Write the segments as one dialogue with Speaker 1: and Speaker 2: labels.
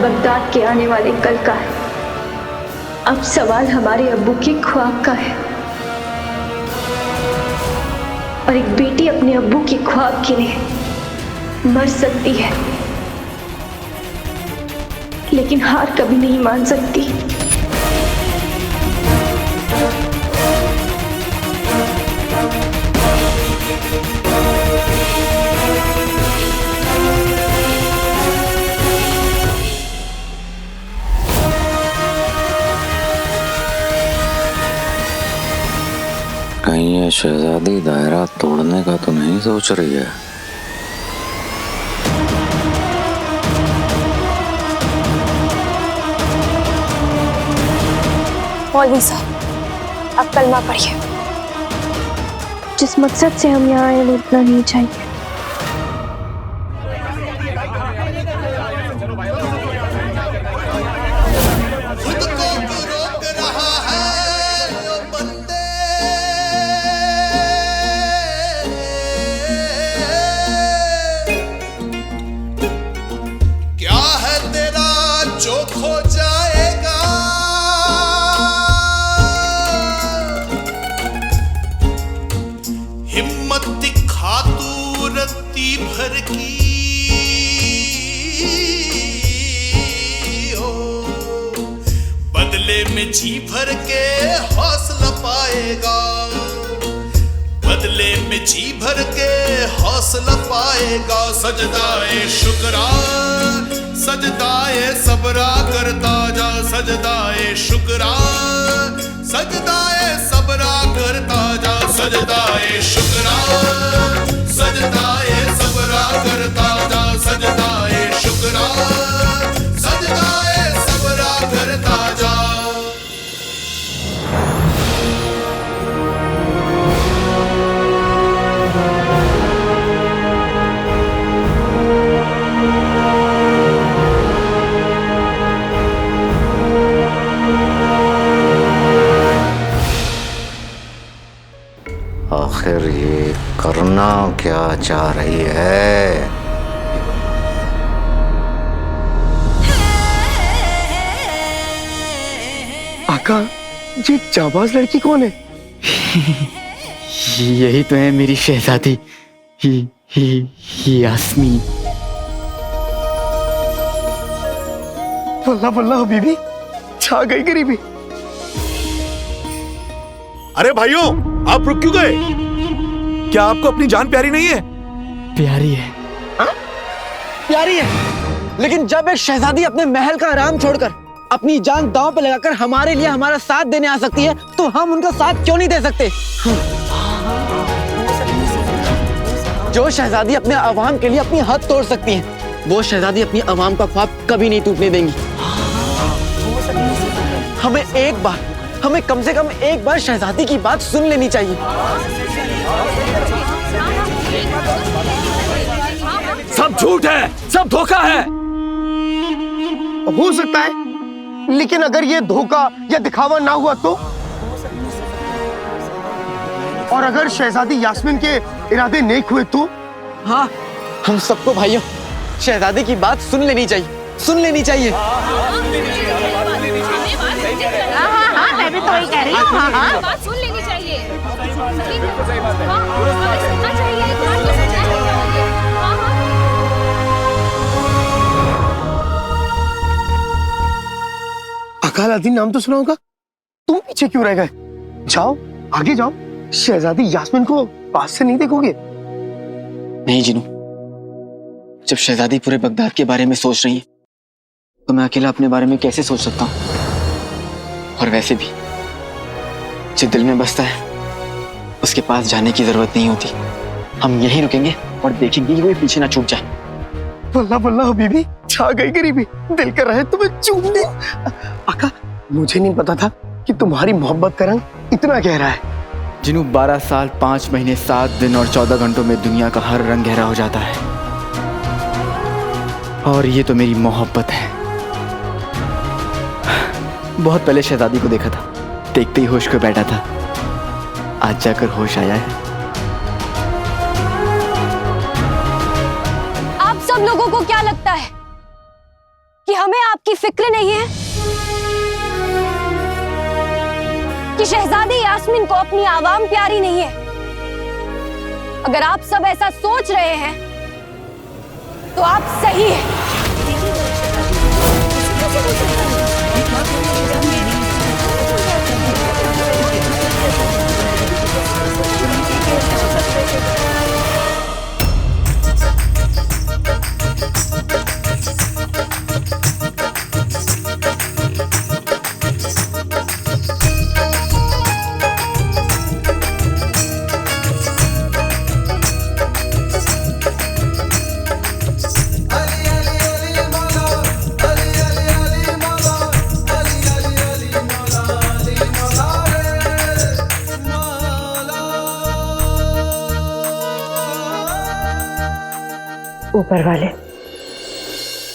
Speaker 1: Baghdad के आने वाले कल का है। अब सवाल हमारे अब्बू के ख्वाब का है, और एक बेटी अपने अब्बू के ख्वाब के लिए मर सकती है, लेकिन हार कभी नहीं मान सकती।
Speaker 2: कहीं ये शहजादी दायरा तोड़ने का तो नहीं सोच रही है?
Speaker 3: मौलवी साहब, अब कलमा पढ़िए।
Speaker 1: जिस मकसद से हम यहाँ आए वो इतना नहीं चाहिए।
Speaker 4: हिम्मत दिखा तू रत्ती भर की हो, बदले में जी भर के हौसला पाएगा, बदले में जी भर के हौसला पाएगा। सजदाए शुक्रा सजदाए सबरा करता जा, सजदाए शुक्रा सजदाए सबरा करता जा, सजदाए शुक्रा सजदाए सबरा करता जा, सजदाए शुक्रा सजदाए सबरा करता जा।
Speaker 2: आखिर ये करना क्या चाह रही है?
Speaker 5: आका, ये जाबाज लड़की कौन है?
Speaker 6: यही तो है मेरी शहजादी यास्मीन।
Speaker 5: वल्लाह वल्लाह बीबी, छा गई गरीबी।
Speaker 7: अरे भाइयों, आप रुक क्यों गए? क्या आपको अपनी जान प्यारी नहीं है?
Speaker 6: प्यारी है।
Speaker 5: हा? प्यारी है, लेकिन जब एक शहजादी अपने महल का आराम छोड़कर अपनी जान दांव पे लगाकर हमारे लिए हमारा साथ देने आ सकती है, तो हम उनका साथ क्यों नहीं दे सकते? जो शहजादी अपने अवाम के लिए अपनी हद तोड़ सकती है, वो शहजादी अपनी अवाम का ख्वाब कभी नहीं टूटने देंगी। हमें कम से कम एक बार शहजादी की बात सुन लेनी चाहिए।
Speaker 7: सब झूठ है, सब धोखा है।
Speaker 5: हो सकता है, लेकिन अगर ये धोखा या दिखावा ना हुआ तो? और अगर शहजादी यास्मीन के इरादे नेक हुए तो? हाँ, हम सबको भाइयों शहजादी की बात सुन लेनी चाहिए, सुन लेनी चाहिए।
Speaker 3: हाँ, मैं भी तो वही कह रही हूँ। हाँ, बात सुन लेनी चाहिए। सुनना चाहिए।
Speaker 5: अकालादीन नाम तो सुना होगा, तुम पीछे क्यों रह गए? जाओ, आगे जाओ। शहजादी यास्मीन को पास से नहीं देखोगे?
Speaker 6: नहीं जिनू, जब शहजादी पूरे बगदाद के बारे में सोच रही है, तो मैं अकेला अपने बारे में कैसे सोच सकता हूँ? और वैसे भी जो दिल में बसता है उसके पास जाने की जरूरत नहीं होती। हम यहीं रुकेंगे और देखेंगे कि कोई पीछे ना छूट जाए।
Speaker 5: वल्लाह वल्लाह बीबी, छा गई गरीबी। दिल कर रहा है तुम्हें चूमने। आका, मुझे नहीं पता था कि तुम्हारी मोहब्बत का रंग इतना गहरा है।
Speaker 6: जिनू 12 साल 5 महीने 7 दिन और 14 घंटों में दुनिया का हर रंग गहरा हो जाता है, और ये तो मेरी मोहब्बत है। बहुत पहले शहजादी को देखा था, देखते ही होश को बैठा था, आज जाकर होश आया है।
Speaker 3: आप सब लोगों को क्या लगता है कि हमें आप
Speaker 8: आपकी फिक्र नहीं है कि शहजादी यास्मीन को अपनी आवाम प्यारी नहीं है? अगर आप सब ऐसा सोच रहे हैं तो आप सही हैं।
Speaker 9: ऊपर वाले,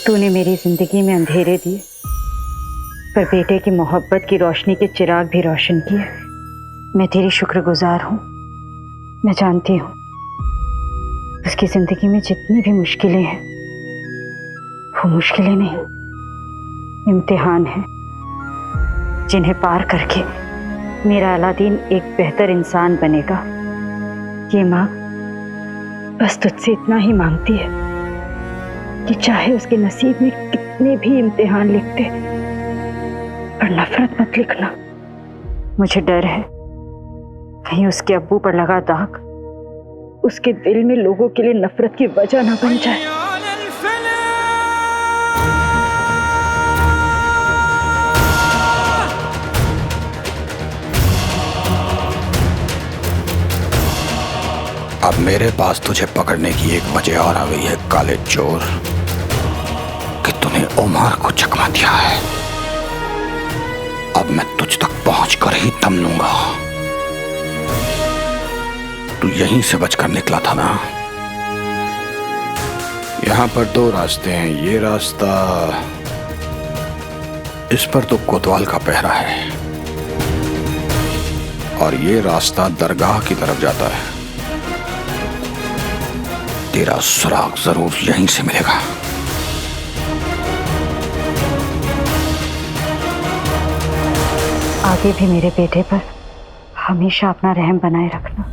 Speaker 9: तूने मेरी जिंदगी में अंधेरे दिए, पर बेटे की मोहब्बत की रोशनी के चिराग भी रोशन किए। मैं तेरी शुक्रगुजार हूँ। मैं जानती हूँ उसकी जिंदगी में जितनी भी मुश्किलें हैं वो मुश्किलें नहीं, इम्तिहान हैं, जिन्हें पार करके मेरा अलादीन एक बेहतर इंसान बनेगा। ये माँ बस तुझसे इतना ही मांगती है कि चाहे उसके नसीब में कितने भी इम्तिहान लिखते, पर नफरत मत लिखना। मुझे डर है कहीं उसके अब्बू पर लगा दाग उसके दिल में लोगों के लिए नफरत की वजह ना बन जाए।
Speaker 10: अब मेरे पास तुझे पकड़ने की एक वजह और आ गई है काले चोर, कि तूने उमर को चकमा दिया है। अब मैं तुझ तक पहुंचकर ही दम लूंगा। तू यहीं से बचकर निकला था ना? यहां पर दो रास्ते हैं। ये रास्ता, इस पर तो कोतवाल का पहरा है, और ये रास्ता दरगाह की तरफ जाता है। तेरा सुराग जरूर यहीं से मिलेगा।
Speaker 9: आगे भी मेरे बेटे पर हमेशा अपना रहम बनाए रखना।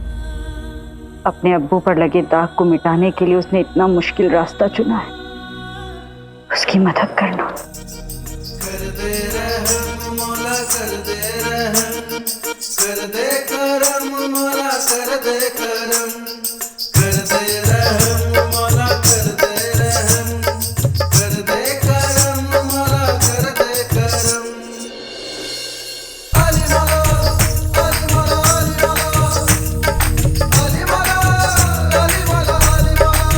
Speaker 9: अपने अब्बू पर लगे दाग को मिटाने के लिए उसने इतना मुश्किल रास्ता चुना है, उसकी मदद करना।
Speaker 4: कर दे रहम मौला, कर दे रहम, कर दे करम मौला, कर दे करम, कर दे रहम मौला, कर दे रहम, कर दे करम मौला, कर दे करम। अली मौला, अली मौला, अली मौला, अली मौला, अली मौला, अली मौला।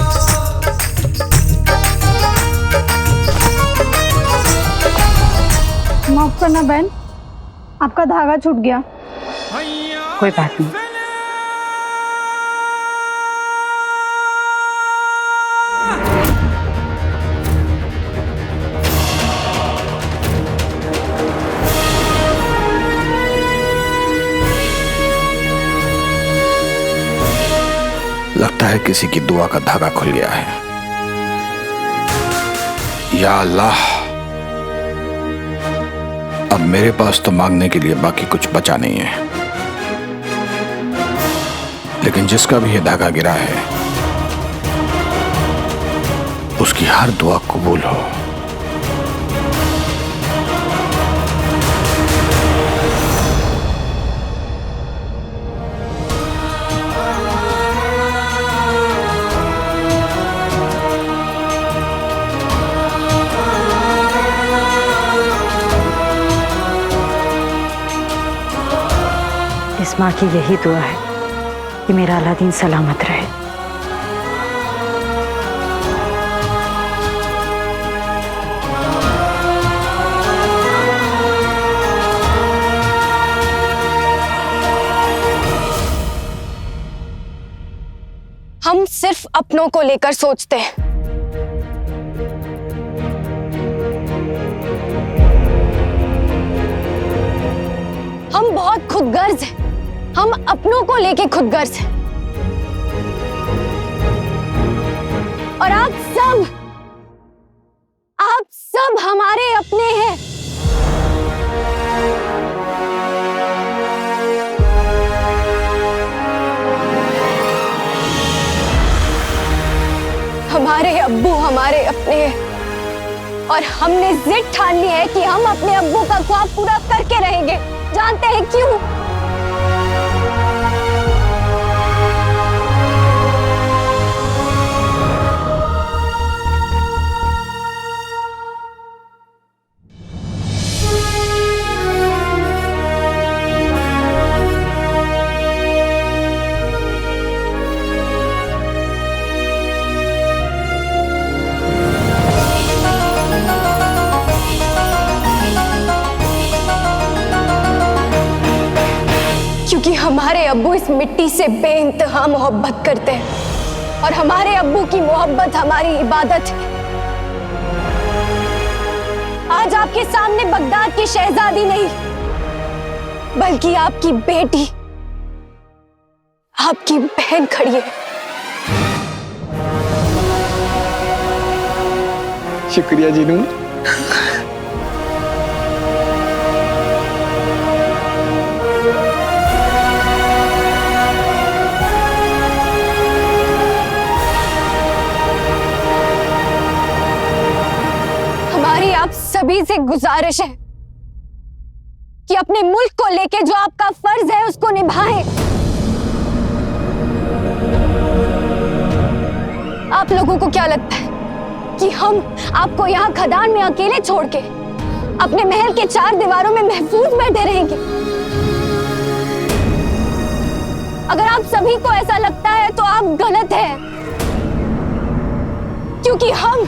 Speaker 8: माफ करना बहन, आपका धागा छूट गया।
Speaker 9: कोई बात नहीं।
Speaker 10: लगता है किसी की दुआ का धागा खुल गया है। या अल्लाह, अब मेरे पास तो मांगने के लिए बाकी कुछ बचा नहीं है, लेकिन जिसका भी ये धागा गिरा है उसकी हर दुआ कबूल हो।
Speaker 9: इस माँ की यही दुआ है कि मेरा अलादीन सलामत रहे।
Speaker 8: हम सिर्फ अपनों को लेकर सोचते हैं। हम बहुत खुदगर्ज हैं। हम अपनों को लेके खुदगर्ज हैं। और आप सब हमारे अपने अपने हैं और हमने जिद ठान ली है कि हम अपने अब्बू का ख्वाब पूरा करके रहेंगे। जानते हैं क्यों? क्योंकि हमारे अब्बू इस मिट्टी से बेइंतहा मोहब्बत करते हैं और हमारे अब्बू की मोहब्बत हमारी इबादत है। आज आपके सामने बगदाद की शहजादी नहीं बल्कि आपकी बेटी, आपकी बहन खड़ी है।
Speaker 6: शुक्रिया जीनू।
Speaker 8: आप सभी से गुजारिश है कि अपने मुल्क को लेके जो आपका फर्ज है उसको निभाएं। आप लोगों को क्या लगता है कि हम आपको यहाँ खदान में अकेले छोड़ के अपने महल के 4 दीवारों में महफूज बैठे रहेंगे? अगर आप सभी को ऐसा लगता है तो आप गलत हैं, क्योंकि हम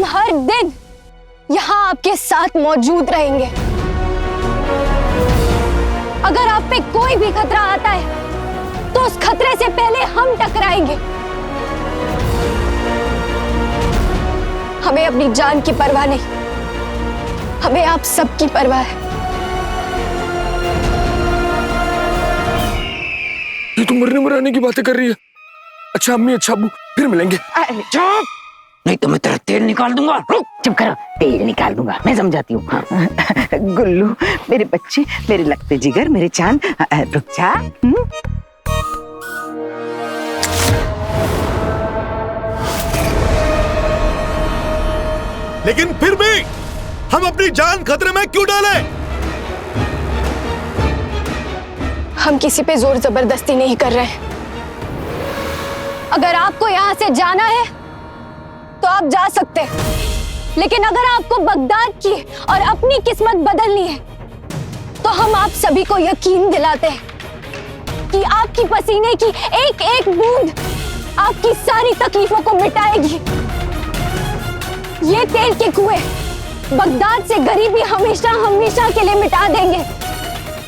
Speaker 8: हर दिन यहाँ आपके साथ मौजूद रहेंगे। अगर आप पे कोई भी खतरा आता है तो उस खतरे से पहले हम टकराएंगे। हमें अपनी जान की परवाह नहीं, हमें आप सबकी परवाह है।
Speaker 7: ये तो मरने मराने की बातें कर रही है। अच्छा अम्मी, अच्छा अब्बू, फिर मिलेंगे।
Speaker 11: चुप, नहीं तो मैं तेरा तेल निकाल दूंगा। रुक, चुप करो, तेल निकाल दूंगा, मैं समझाती हूँ। गुल्लू, मेरे बच्चे, मेरे लगते जिगर, मेरे चांद, रुक जा।
Speaker 7: लेकिन फिर भी हम अपनी जान खतरे में क्यों डालें?
Speaker 8: हम किसी पे जोर जबरदस्ती नहीं कर रहे हैं। अगर आपको यहाँ से जाना है तो आप जा सकते हैं, लेकिन अगर आपको बगदाद की और अपनी किस्मत बदलनी है तो हम आप सभी को यकीन दिलाते हैं कि आपकी पसीने की एक एक बूंद आपकी सारी तकलीफों को मिटाएगी। ये तेल के कुएं बगदाद से गरीबी हमेशा हमेशा के लिए मिटा देंगे।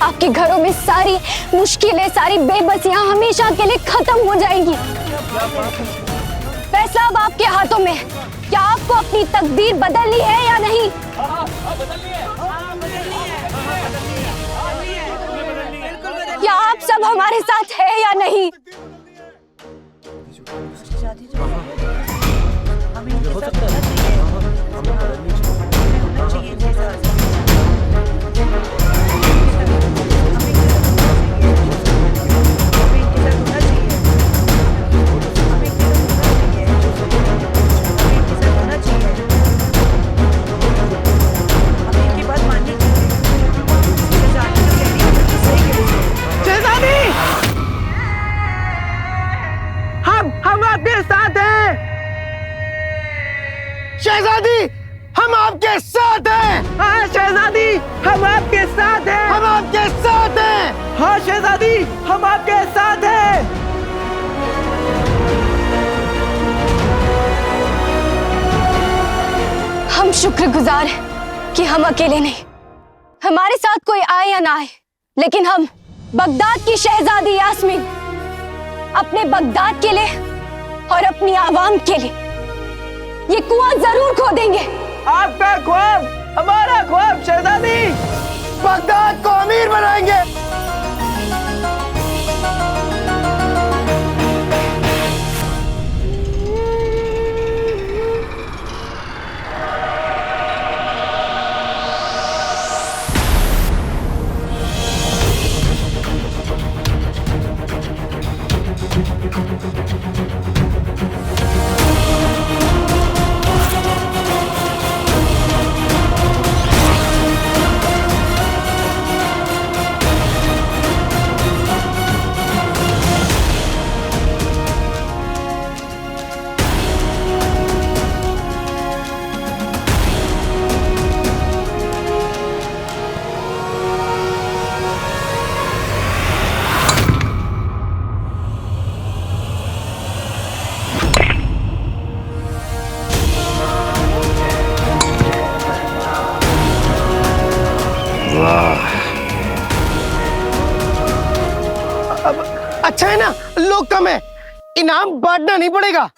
Speaker 8: आपके घरों में सारी मुश्किलें, सारी बेबसियां हमेशा के लिए खत्म हो जाएंगी। फैसला अब आपके हाथों में है। क्या आपको अपनी तकदीर बदलनी है या नहीं? क्या आप सब हमारे साथ हैं या नहीं?
Speaker 5: हम आपके साथ हैं। शहजादी, हम आपके साथ हैं। हाँ शहजादी, हम आपके साथ हैं। हम आपके साथ हैं। हाँ शहजादी, हम आपके साथ हैं।
Speaker 8: हम शुक्रगुजार हैं कि हम अकेले नहीं, हमारे साथ कोई आए या ना आए, लेकिन हम बगदाद की शहजादी यास्मीन अपने बगदाद के लिए और अपनी आवाम के लिए ये कुआं जरूर खोदेंगे।
Speaker 5: आपका ख्वाब हमारा ख्वाब शहजादी, बगदाद को अमीर बनाएंगे। लोग कम है, इनाम बांटना नहीं पड़ेगा।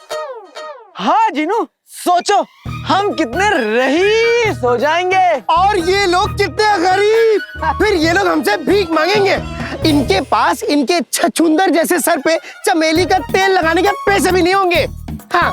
Speaker 5: हाँ जीनू, सोचो हम कितने रईस हो जाएंगे और ये लोग कितने गरीब। फिर ये लोग हमसे भीख मांगेंगे। इनके पास इनके छछूंदर जैसे सर पे चमेली का तेल लगाने के पैसे भी नहीं होंगे। हाँ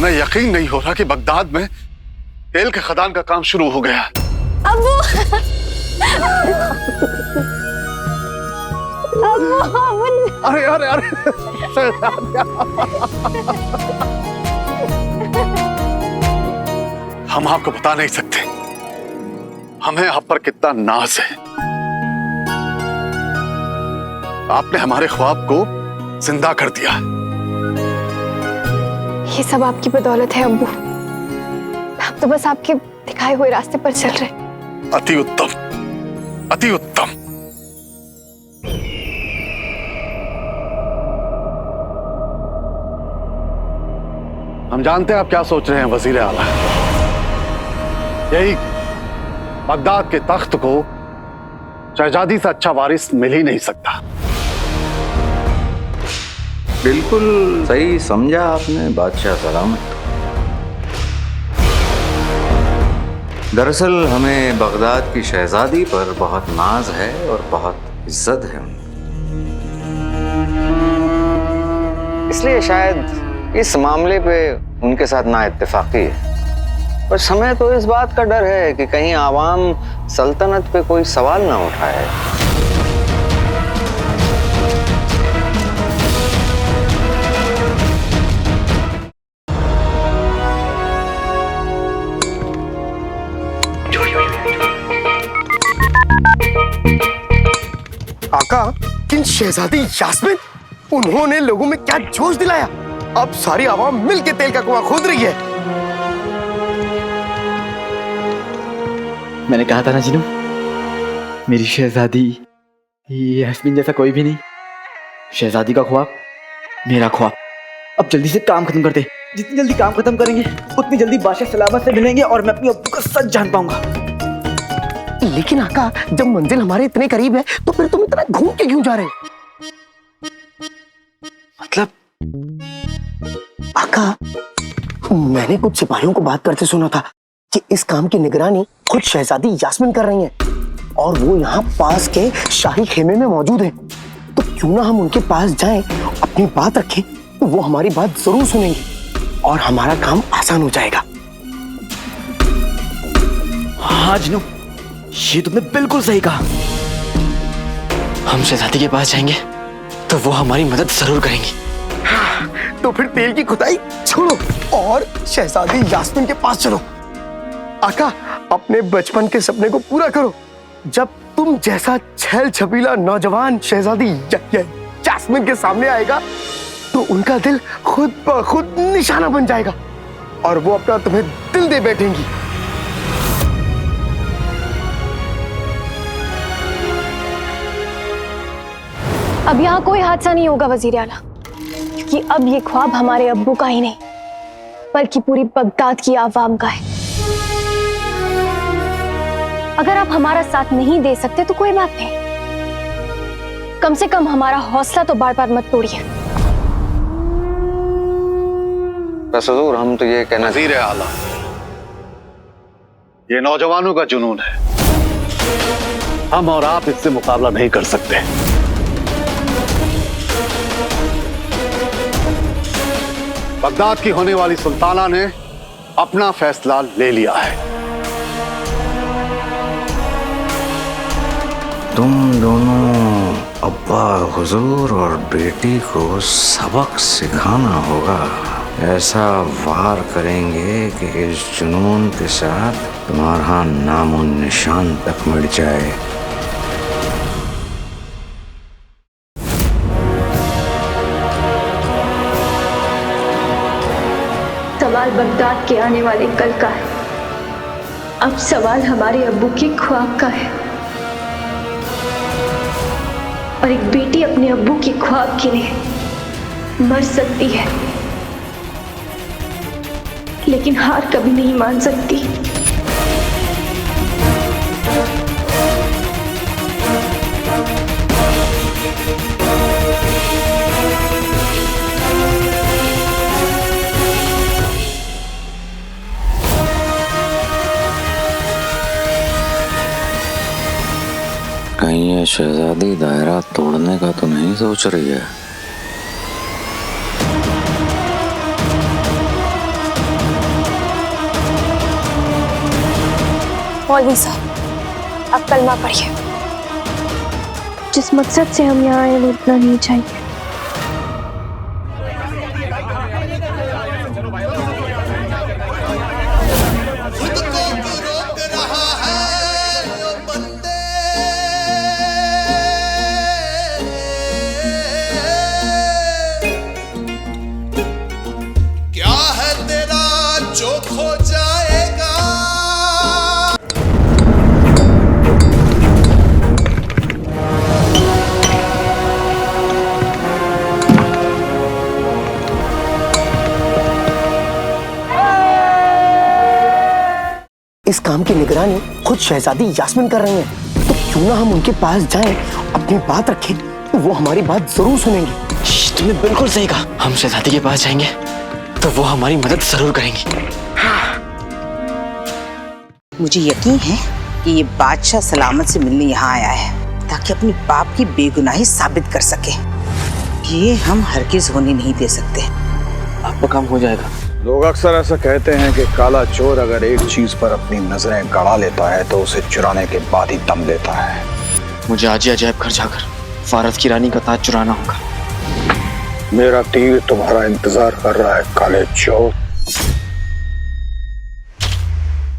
Speaker 7: यकीन नहीं हो रहा कि बगदाद में तेल के खदान का काम शुरू हो गया।
Speaker 8: अब्बू
Speaker 7: अरे अरे अरे हम आपको बता नहीं सकते हमें आप पर कितना नाज है। आपने हमारे ख्वाब को जिंदा कर दिया।
Speaker 8: ये सब आपकी बदौलत है अब्बू। हम तो बस आपके दिखाए हुए रास्ते पर चल रहे।
Speaker 7: अति उत्तम, अति उत्तम। हम जानते हैं आप क्या सोच रहे हैं वजीर आला। यही बगदाद के तख्त को शहजादी से अच्छा वारिस मिल ही नहीं सकता।
Speaker 2: बिल्कुल सही समझा आपने बादशाह सलामत। दरअसल हमें बगदाद की शहजादी पर बहुत नाज है और बहुत इज्जत है। इसलिए शायद इस मामले पे उनके साथ ना इत्तेफाकी है। पर हमें तो इस बात का डर है कि कहीं आवाम सल्तनत पे कोई सवाल ना उठाए।
Speaker 5: आका, किन शहजादी यास्मीन, उन्होंने लोगों में क्या जोश दिलाया। अब सारी आवाम मिलके तेल का कुआं खोद रही है।
Speaker 6: मैंने कहा था ना जीनू, मेरी शहजादी यास्मीन जैसा कोई भी नहीं। शहजादी का ख्वाब मेरा ख्वाब। अब जल्दी से काम खत्म करते। जितनी जल्दी काम खत्म करेंगे उतनी जल्दी बादशाह सलामत से मिलेंगे और मैं अपनी अब्बू का सच जान पाऊंगा।
Speaker 5: लेकिन आका, जब मंजिल हमारे इतने करीब है तो फिर तुम इतना घूम के क्यों जा रहे हो?
Speaker 6: मतलब
Speaker 5: आका, मैंने कुछ सिपाहियों को बात करते सुना था कि इस काम की निगरानी खुद शहजादी यास्मीन कर रही हैं और वो यहाँ पास के शाही खेमे में मौजूद है। तो क्यों ना हम उनके पास जाएं, अपनी बात रखें, तो वो हमारी बात जरूर सुनेंगे और हमारा काम आसान हो जाएगा।
Speaker 6: हाँ जीनू, ये तुमने बिल्कुल सही कहा। हम शहजादी के पास जाएंगे तो वो हमारी मदद जरूर करेंगी।
Speaker 5: हाँ, तो फिर तेल की खुदाई छोड़ो और शहजादी यास्मीन के पास चलो। आका, अपने बचपन के सपने को पूरा करो। जब तुम जैसा छैल छबीला नौजवान शहजादी यास्मीन के सामने आएगा तो उनका दिल खुद ब खुद निशाना बन जाएगा और वो अपना तुम्हें दिल दे बैठेंगी।
Speaker 8: अब यहाँ कोई हादसा नहीं होगा वजीर आला, क्योंकि अब ये ख्वाब हमारे अब्बू का ही नहीं बल्कि पूरी बगदाद की आवाम का है। अगर आप हमारा साथ नहीं दे सकते तो कोई बात नहीं, कम से कम हमारा हौसला तो बार बार मत तोड़िए।
Speaker 2: बस हुजूर, हम तो ये कहना
Speaker 7: वज़ीर आला,
Speaker 10: ये नौजवानों का जुनून है। हम और आप इससे मुकाबला नहीं कर सकते। बगदाद की होने वाली सुल्ताना ने अपना फैसला ले लिया है।
Speaker 2: तुम दोनों अब्बा हुजूर और बेटी को सबक सिखाना होगा। ऐसा वार करेंगे कि इस जुनून के साथ तुम्हारा नामो निशान तक मिट जाए।
Speaker 1: सवाल बगदाद के आने वाले कल का है। अब सवाल हमारे अब्बू के ख्वाब का है। और एक बेटी अपने अब्बू के ख्वाब के लिए मर सकती है, लेकिन हार कभी नहीं मान सकती।
Speaker 2: कहीं ये शहजादी दायरा तोड़ने का तो नहीं सोच रही है?
Speaker 8: मौलवी साहब, अब कलमा पढ़िए।
Speaker 1: जिस मकसद से हम यहाँ आए वो इतना नहीं चाहिए।
Speaker 4: क्या है तेरा जो खो जाएगा?
Speaker 5: इस काम की निगरानी खुद शहजादी यास्मीन कर रही हैं, तो क्यों ना हम उनके पास जाएं, अपनी बात रखें, तो वो हमारी बात जरूर सुनेंगे।
Speaker 6: तुमने बिल्कुल सही कहा। हम शहजादी के पास जाएंगे तो वो हमारी मदद जरूर करेंगी।
Speaker 11: मुझे यकीन है कि ये बादशाह सलामत से मिलने यहाँ आया है ताकि अपने बाप की बेगुनाही साबित कर सके। ये हम हरगिज होने नहीं दे सकते।
Speaker 6: आपका काम हो जाएगा।
Speaker 10: लोग अक्सर ऐसा कहते हैं कि काला चोर अगर एक चीज पर अपनी नजरें गड़ा लेता है तो उसे चुराने के बाद ही दम लेता है।
Speaker 6: मुझे आज ही अजायब घर जाकर फारस की रानी का ताज चुराना होगा।
Speaker 10: मेरा तीर तुम्हारा इंतजार कर रहा है काले चोर।